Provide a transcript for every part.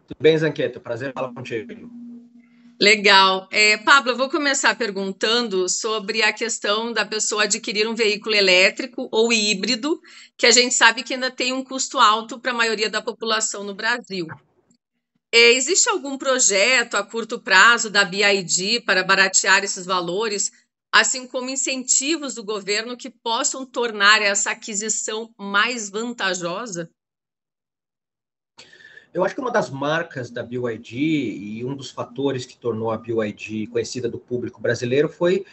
Tudo bem, Zanqueto? Prazer falar contigo. Legal. Pablo, eu vou começar perguntando sobre a questão da pessoa adquirir um veículo elétrico ou híbrido, que a gente sabe que ainda tem um custo alto para a maioria da população no Brasil. Existe algum projeto a curto prazo da BYD para baratear esses valores, assim como incentivos do governo que possam tornar essa aquisição mais vantajosa? Eu acho que uma das marcas da BYD e um dos fatores que tornou a BYD conhecida do público brasileiro foi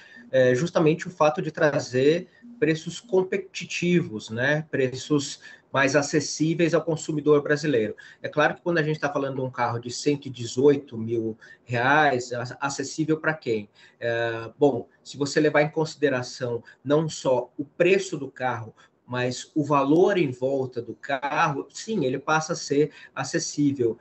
justamente o fato de trazer preços competitivos, né? Preços mais acessíveis ao consumidor brasileiro. É claro que quando a gente está falando de um carro de 118 mil reais, acessível para quem? Bom, se você levar em consideração não só o preço do carro, mas o valor em volta do carro, sim, ele passa a ser acessível.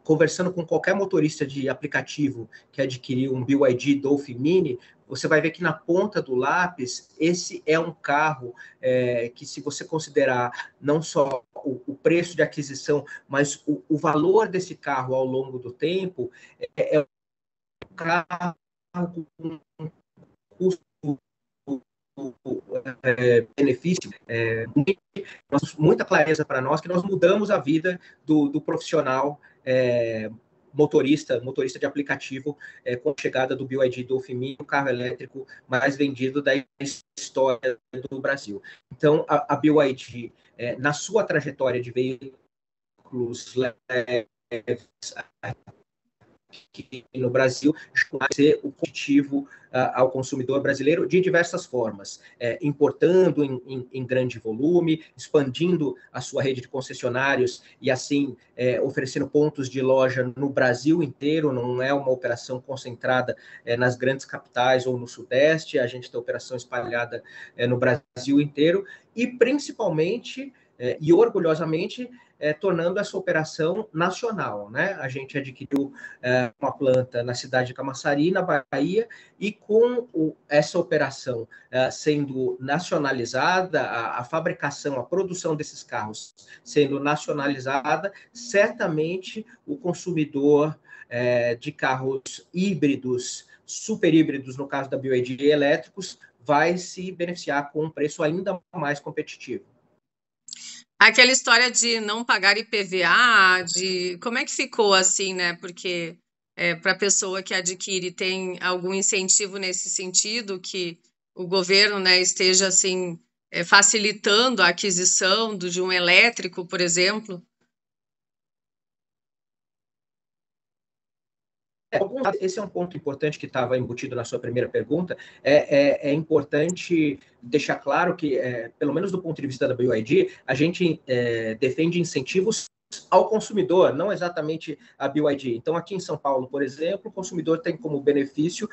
Conversando com qualquer motorista de aplicativo que adquiriu um BYD Dolphin Mini, você vai ver que na ponta do lápis, esse é um carro que, se você considerar não só o preço de aquisição, mas o valor desse carro ao longo do tempo, é um carro com um custo benefício, muita clareza para nós que nós mudamos a vida do profissional motorista de aplicativo, com a chegada do BYD Dolphin Mini, o carro elétrico mais vendido da história do Brasil. Então, a BYD, na sua trajetória de veículos leves que no Brasil vai ser o competitivo ao consumidor brasileiro de diversas formas, importando em grande volume, expandindo a sua rede de concessionários e assim oferecendo pontos de loja no Brasil inteiro. Não é uma operação concentrada nas grandes capitais ou no Sudeste, a gente tem operação espalhada no Brasil inteiro e principalmente e orgulhosamente tornando essa operação nacional, né? A gente adquiriu uma planta na cidade de Camaçari, na Bahia, e com essa operação sendo nacionalizada, a fabricação, a produção desses carros sendo nacionalizada, certamente o consumidor de carros híbridos, super híbridos, no caso da BYD, elétricos, vai se beneficiar com um preço ainda mais competitivo. Aquela história de não pagar IPVA, de como é que ficou assim, né? Porque para a pessoa que adquire tem algum incentivo nesse sentido, que o governo, né, esteja assim facilitando a aquisição de um elétrico, por exemplo. Esse é um ponto importante que estava embutido na sua primeira pergunta. É importante deixar claro que, pelo menos do ponto de vista da BYD, a gente defende incentivos ao consumidor, não exatamente a BYD. Então, aqui em São Paulo, por exemplo, o consumidor tem como benefício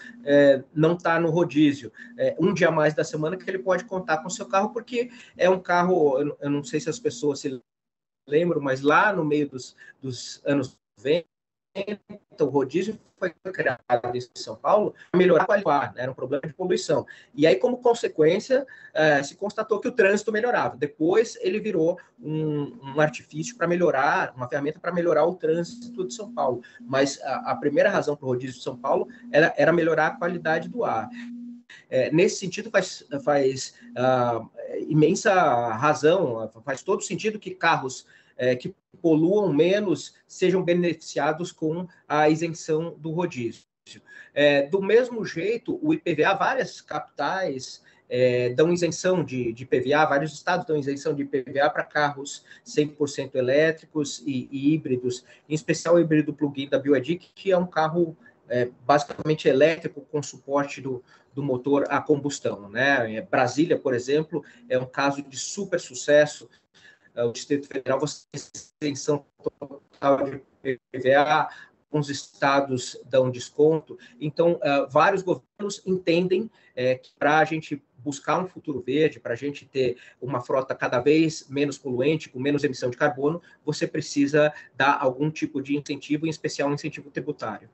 não estar no rodízio. Um dia a mais da semana que ele pode contar com o seu carro, porque é um carro, eu não sei se as pessoas se lembram, mas lá no meio dos anos 90, então, o rodízio foi criado em São Paulo para melhorar a qualidade, né? Era um problema de poluição. E aí, como consequência, se constatou que o trânsito melhorava. Depois, ele virou um artifício para melhorar, uma ferramenta para melhorar o trânsito de São Paulo. Mas a primeira razão para o rodízio de São Paulo era melhorar a qualidade do ar. Nesse sentido, faz imensa razão, faz todo sentido que carros que poluam menos sejam beneficiados com a isenção do rodízio. Do mesmo jeito, o IPVA, várias capitais dão isenção de IPVA, vários estados dão isenção de IPVA para carros 100% elétricos e híbridos, em especial o híbrido plug-in da BYD, que é um carro basicamente elétrico com suporte do motor a combustão, né? Brasília, por exemplo, é um caso de super sucesso. O Distrito Federal, você tem isenção total de IPVA, alguns estados dão desconto. Então, vários governos entendem que para a gente buscar um futuro verde, para a gente ter uma frota cada vez menos poluente, com menos emissão de carbono, você precisa dar algum tipo de incentivo, em especial um incentivo tributário.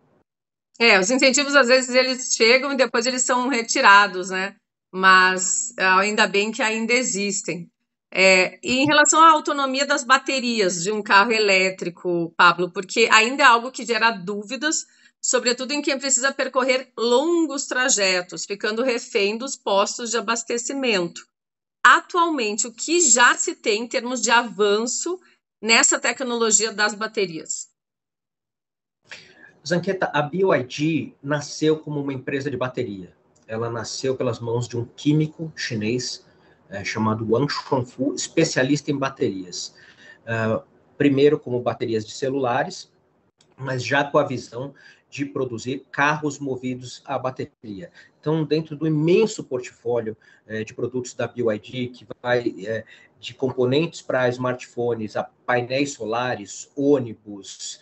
Os incentivos às vezes eles chegam e depois eles são retirados, né? Mas ainda bem que ainda existem. E em relação à autonomia das baterias de um carro elétrico, Pablo, porque ainda é algo que gera dúvidas, sobretudo em quem precisa percorrer longos trajetos, ficando refém dos postos de abastecimento. Atualmente, o que já se tem em termos de avanço nessa tecnologia das baterias? Zanqueta, a BYD nasceu como uma empresa de bateria. Ela nasceu pelas mãos de um químico chinês chamado Wang Shunfu, especialista em baterias. Primeiro como baterias de celulares, mas já com a visão de produzir carros movidos a bateria. Então, dentro do imenso portfólio de produtos da BYD, que vai de componentes para smartphones, a painéis solares, ônibus,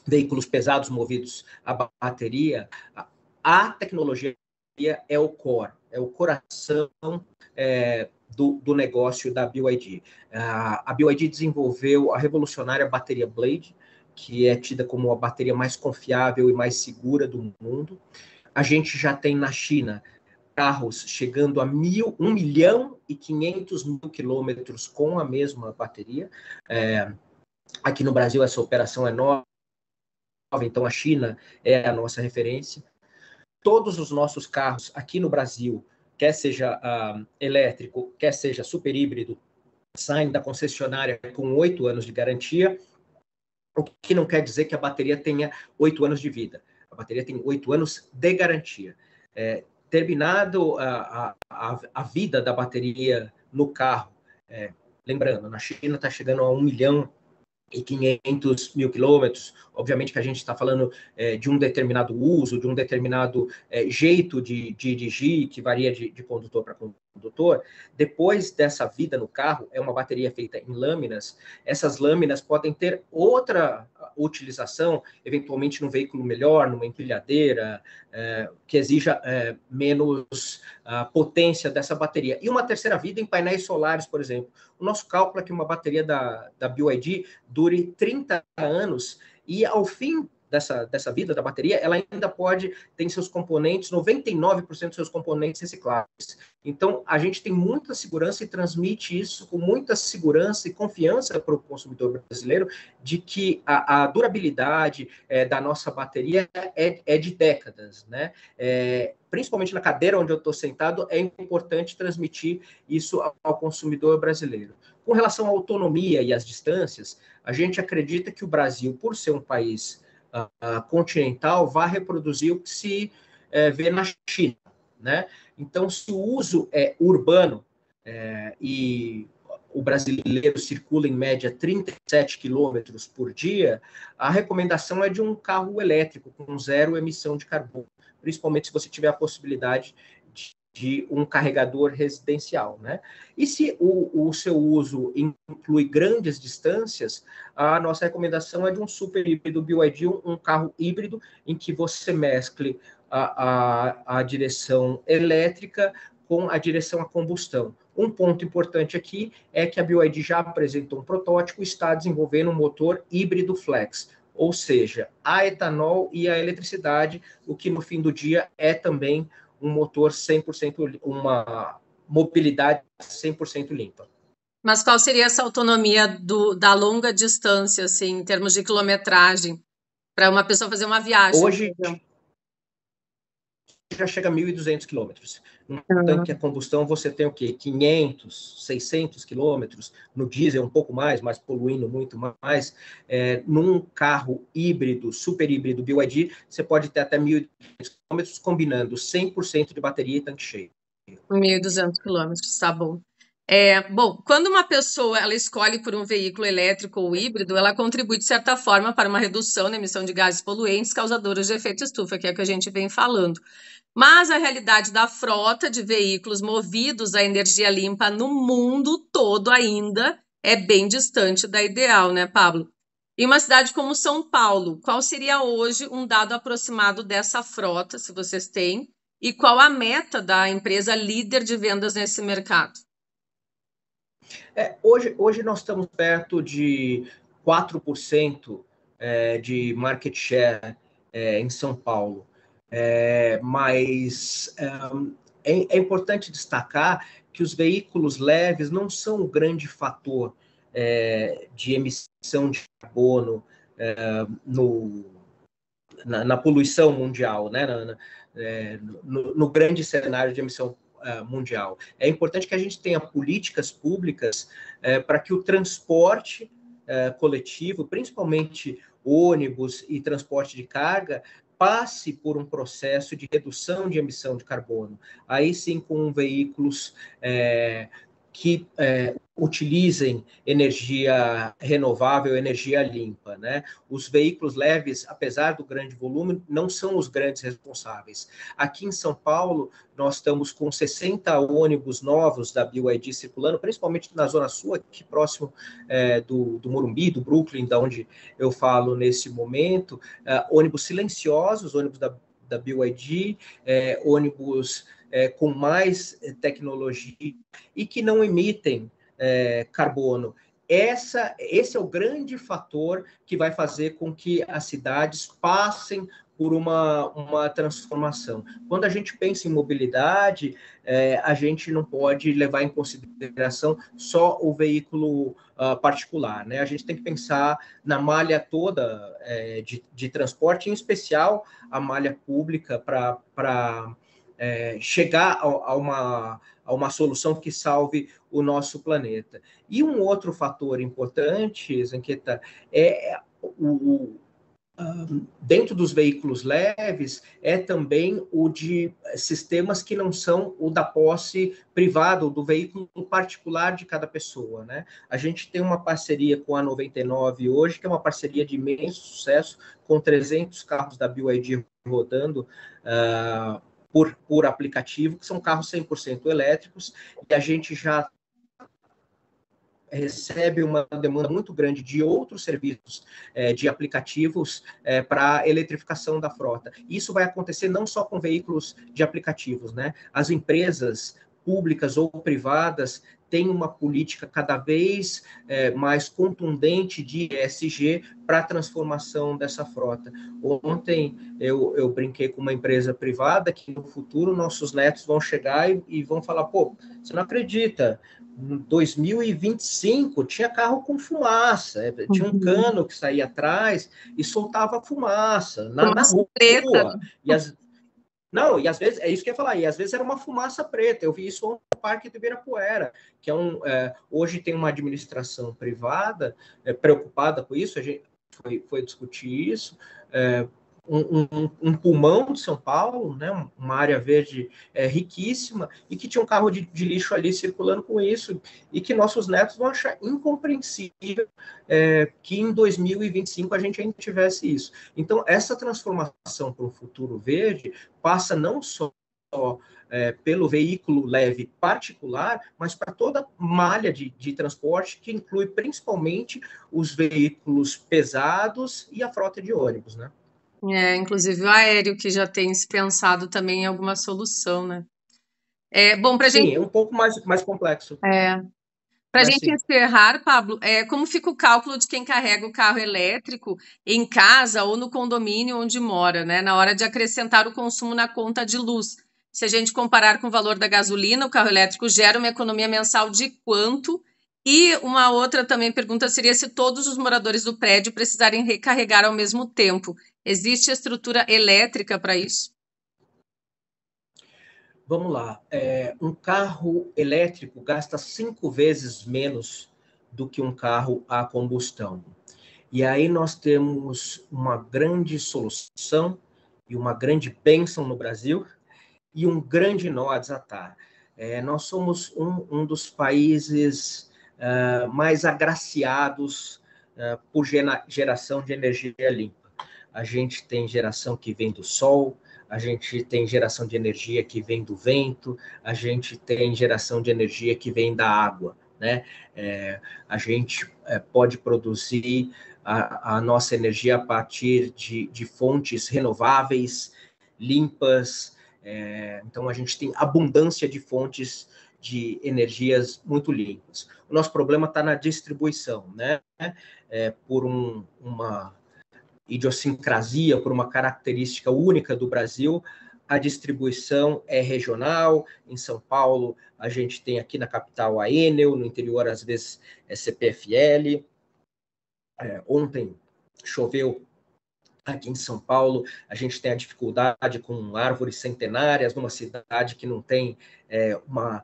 veículos pesados movidos a bateria, a tecnologia é o core, é o coração do negócio da BYD. A BYD desenvolveu a revolucionária bateria Blade, que é tida como a bateria mais confiável e mais segura do mundo. A gente já tem na China carros chegando a 1.500.000 quilômetros com a mesma bateria. Aqui no Brasil essa operação é nova, então a China é a nossa referência. Todos os nossos carros aqui no Brasil, quer seja elétrico, quer seja super híbrido, saem da concessionária com 8 anos de garantia, o que não quer dizer que a bateria tenha 8 anos de vida. A bateria tem 8 anos de garantia. Terminado a vida da bateria no carro, lembrando, na China está chegando a 1.500.000 quilômetros. Obviamente que a gente está falando de um determinado uso, de um determinado jeito de dirigir, que varia de condutor para condutor. Depois dessa vida no carro, é uma bateria feita em lâminas. Essas lâminas podem ter outra utilização, eventualmente num veículo melhor, numa empilhadeira, que exija menos potência dessa bateria. E uma terceira vida em painéis solares, por exemplo. O nosso cálculo é que uma bateria da BYD dure 30 anos e, ao fim dessa vida da bateria, ela ainda pode ter seus componentes, 99% dos seus componentes recicláveis. Então, a gente tem muita segurança e transmite isso com muita segurança e confiança para o consumidor brasileiro de que a durabilidade da nossa bateria é de décadas, né? Principalmente na cadeira onde eu estou sentado, é importante transmitir isso ao consumidor brasileiro. Com relação à autonomia e às distâncias, a gente acredita que o Brasil, por ser um país continental, vai reproduzir o que se vê na China, né? Então, se o uso é urbano e o brasileiro circula em média 37 quilômetros por dia, a recomendação é de um carro elétrico com zero emissão de carbono, principalmente se você tiver a possibilidade de um carregador residencial, né? E se o seu uso inclui grandes distâncias, a nossa recomendação é de um super híbrido BYD, um carro híbrido em que você mescle a direção elétrica com a direção a combustão. Um ponto importante aqui é que a BYD já apresentou um protótipo e está desenvolvendo um motor híbrido flex, ou seja, a etanol e a eletricidade, o que no fim do dia é também um motor 100%, uma mobilidade 100% limpa. Mas qual seria essa autonomia da longa distância, assim, em termos de quilometragem, para uma pessoa fazer uma viagem? Hoje já chega a 1.200 quilômetros. No tanque a combustão você tem o quê? 500, 600 quilômetros. No diesel um pouco mais, mas poluindo muito mais. Num carro híbrido, super híbrido BYD, você pode ter até 1.200 quilômetros combinando 100% de bateria e tanque cheio. 1.200 quilômetros, tá bom. Bom, quando uma pessoa ela escolhe por um veículo elétrico ou híbrido, ela contribui de certa forma para uma redução na emissão de gases poluentes causadores de efeito estufa, que é o que a gente vem falando. Mas a realidade da frota de veículos movidos a energia limpa no mundo todo ainda é bem distante da ideal, né, Pablo? Em uma cidade como São Paulo, qual seria hoje um dado aproximado dessa frota, se vocês têm, e qual a meta da empresa líder de vendas nesse mercado? Hoje nós estamos perto de 4% de market share em São Paulo. Mas é importante destacar que os veículos leves não são o grande fator de emissão de carbono na poluição mundial, né? No grande cenário de emissão mundial. É importante que a gente tenha políticas públicas para que o transporte coletivo, principalmente ônibus e transporte de carga, passe por um processo de redução de emissão de carbono. Aí sim, com veículos que utilizem energia renovável, energia limpa, né? Os veículos leves, apesar do grande volume, não são os grandes responsáveis. Aqui em São Paulo, nós estamos com 60 ônibus novos da BYD circulando, principalmente na Zona Sul, aqui próximo do Morumbi, do Brooklyn, da onde eu falo nesse momento, ônibus silenciosos, ônibus da BYD, ônibus com mais tecnologia e que não emitem carbono. Esse é o grande fator que vai fazer com que as cidades passem por uma transformação. Quando a gente pensa em mobilidade, a gente não pode levar em consideração só o veículo particular, né? A gente tem que pensar na malha toda de transporte, em especial a malha pública, para chegar a uma solução que salve o nosso planeta. E um outro fator importante, Zanqueta, dentro dos veículos leves, é também o de sistemas que não são o da posse privada, ou do veículo particular de cada pessoa, né? A gente tem uma parceria com a 99 hoje, que é uma parceria de imenso sucesso, com 300 carros da BYD rodando por aplicativo, que são carros 100% elétricos, e a gente já recebe uma demanda muito grande de outros serviços de aplicativos para a eletrificação da frota. Isso vai acontecer não só com veículos de aplicativos, né? As empresas públicas ou privadas têm uma política cada vez mais contundente de ESG para a transformação dessa frota. Ontem eu brinquei com uma empresa privada que no futuro nossos netos vão chegar e vão falar, pô, você não acredita, em 2025 tinha carro com fumaça, tinha um cano que saía atrás e soltava fumaça na rua. Preta. Não, e às vezes, é isso que eu ia falar, e às vezes era uma fumaça preta. Eu vi isso no Parque do Ibirapuera, que hoje tem uma administração privada preocupada com isso, a gente foi discutir isso, um pulmão de São Paulo, né, uma área verde riquíssima, e que tinha um carro de lixo ali circulando com isso, e que nossos netos vão achar incompreensível que em 2025 a gente ainda tivesse isso. Então, essa transformação para um futuro verde passa não só pelo veículo leve particular, mas para toda a malha de transporte, que inclui principalmente os veículos pesados e a frota de ônibus, né? Inclusive o aéreo, que já tem se pensado também em alguma solução, né? Bom, para Sim, gente... é um pouco mais complexo. Para a gente encerrar, Pablo, como fica o cálculo de quem carrega o carro elétrico em casa ou no condomínio onde mora, né? Na hora de acrescentar o consumo na conta de luz. Se a gente comparar com o valor da gasolina, o carro elétrico gera uma economia mensal de quanto? E uma outra também pergunta seria se todos os moradores do prédio precisarem recarregar ao mesmo tempo. Existe estrutura elétrica para isso? Vamos lá. Um carro elétrico gasta 5 vezes menos do que um carro a combustão. E aí nós temos uma grande solução e uma grande bênção no Brasil e um grande nó a desatar. Nós somos um dos países mais agraciados por geração de energia limpa. A gente tem geração que vem do sol, a gente tem geração de energia que vem do vento, a gente tem geração de energia que vem da água, né? A gente pode produzir a nossa energia a partir de fontes renováveis, limpas, então a gente tem abundância de fontes de energias muito limpas. O nosso problema está na distribuição, né? Por uma idiosincrasia, por uma característica única do Brasil, a distribuição é regional. Em São Paulo, a gente tem aqui na capital a Enel, no interior, às vezes, é CPFL. Ontem choveu aqui em São Paulo, a gente tem a dificuldade com árvores centenárias, numa cidade que não tem uma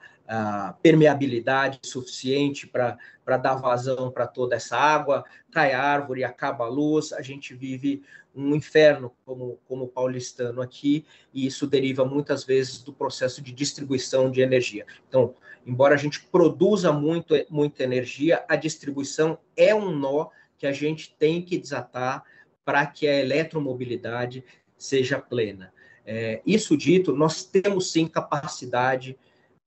permeabilidade suficiente para dar vazão para toda essa água. Cai a árvore, acaba a luz, a gente vive um inferno como paulistano aqui, e isso deriva muitas vezes do processo de distribuição de energia. Então, embora a gente produza muita energia, a distribuição é um nó que a gente tem que desatar para que a eletromobilidade seja plena. Isso dito, nós temos sim capacidade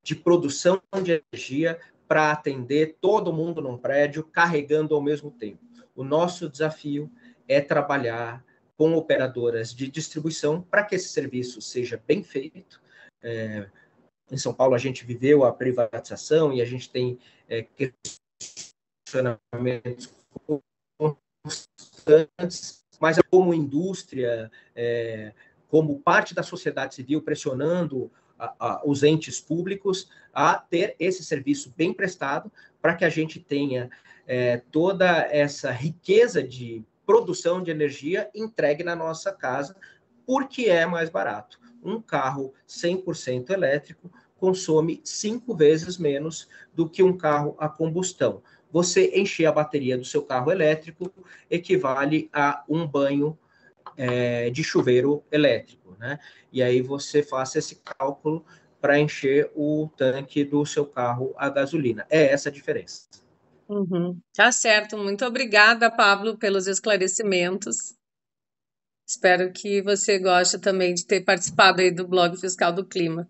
de produção de energia para atender todo mundo num prédio, carregando ao mesmo tempo. O nosso desafio é trabalhar com operadoras de distribuição para que esse serviço seja bem feito. Em São Paulo, a gente viveu a privatização e a gente tem questionamentos constantes, mas como indústria, como parte da sociedade civil, pressionando os entes públicos a ter esse serviço bem prestado, para que a gente tenha toda essa riqueza de produção de energia entregue na nossa casa, porque é mais barato. Um carro 100% elétrico consome 5 vezes menos do que um carro a combustão. Você encher a bateria do seu carro elétrico equivale a um banho de chuveiro elétrico, né? E aí você faça esse cálculo para encher o tanque do seu carro a gasolina. É essa a diferença. Tá certo. Muito obrigada, Pablo, pelos esclarecimentos. Espero que você goste também de ter participado aí do Blog Fiscal do Clima.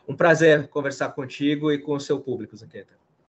Um prazer conversar contigo e com o seu público, Zaqueta.